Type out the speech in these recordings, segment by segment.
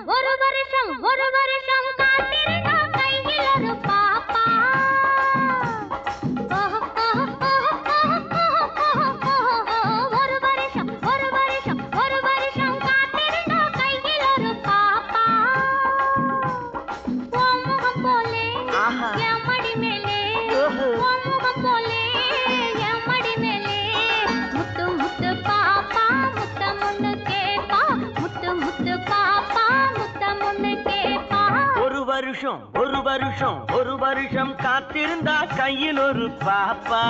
வருஷம் காத்திருந்தா கையில் ஒரு பாப்பா. ஒரு வருஷம் காத்திருந்தா கையில் ஒரு பாப்பா. உன் முகம் போலே என் மடி மேலே, உன் முகம் போலே என் மடி மேலே, முத்து முத்து பாப்பா முத்தம் ஒண்ணு கேப்பா, முத்து முத்து பாப்பா முத்தம் ஒண்ணு கேப்பா. ஒரு வருஷம் காத்திருந்தா கையில் ஒரு பாப்பா.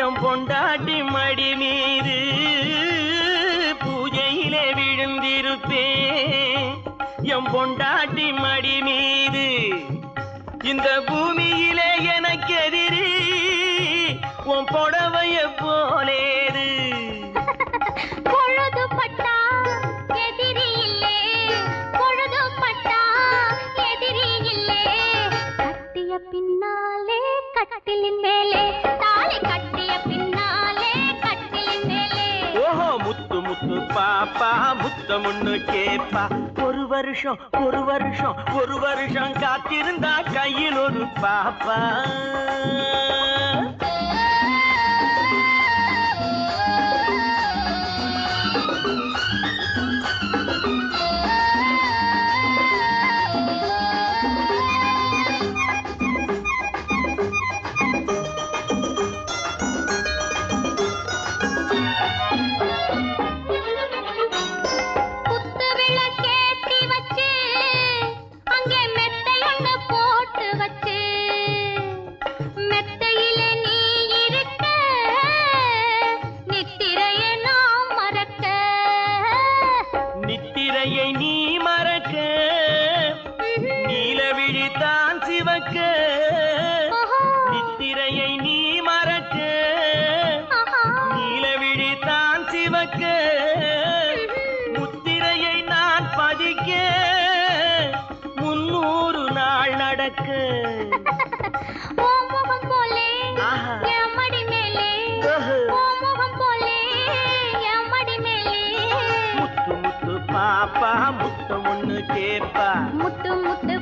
என் பொண்டாட்டி மடி மீது பூஜையிலே விழுந்திருப்பேன், என் பொண்டாட்டி மடி மீது. இந்த பூமியிலே எனக்கு எதிரி உன் புடவைய போலேது. பொழுது பட்டா எதிரி இல்லே, பொழுது பட்டா எதிரி இல்லே, கட்டிய பின்னாலே கட்டிலின் மேலே, தாலி கட்டிய பின்னாலே கட்டிலின் மேலே. ஓஹோ முத்து முத்து பாப்பா முத்தம் ஒண்ணு கேப்பா. ஒரு வருஷம் காத்திருந்தா கையில் ஒரு பாப்பா. நீ மறக்க நீலவிழித்தான் சிவக்க, நித்திரையை நீ மறக்க நீலவிழித்தான் சிவக்க, முத்திரையை நான் பதிக்க 300 நாள் நடக்க. முகம் போலே என் மடி மேலே, முகம் போலே என் மடி மேலே, முத்து முத்து பாப்பா முத்தம் ஒண்ணு கேப்பா, முத்து முத்து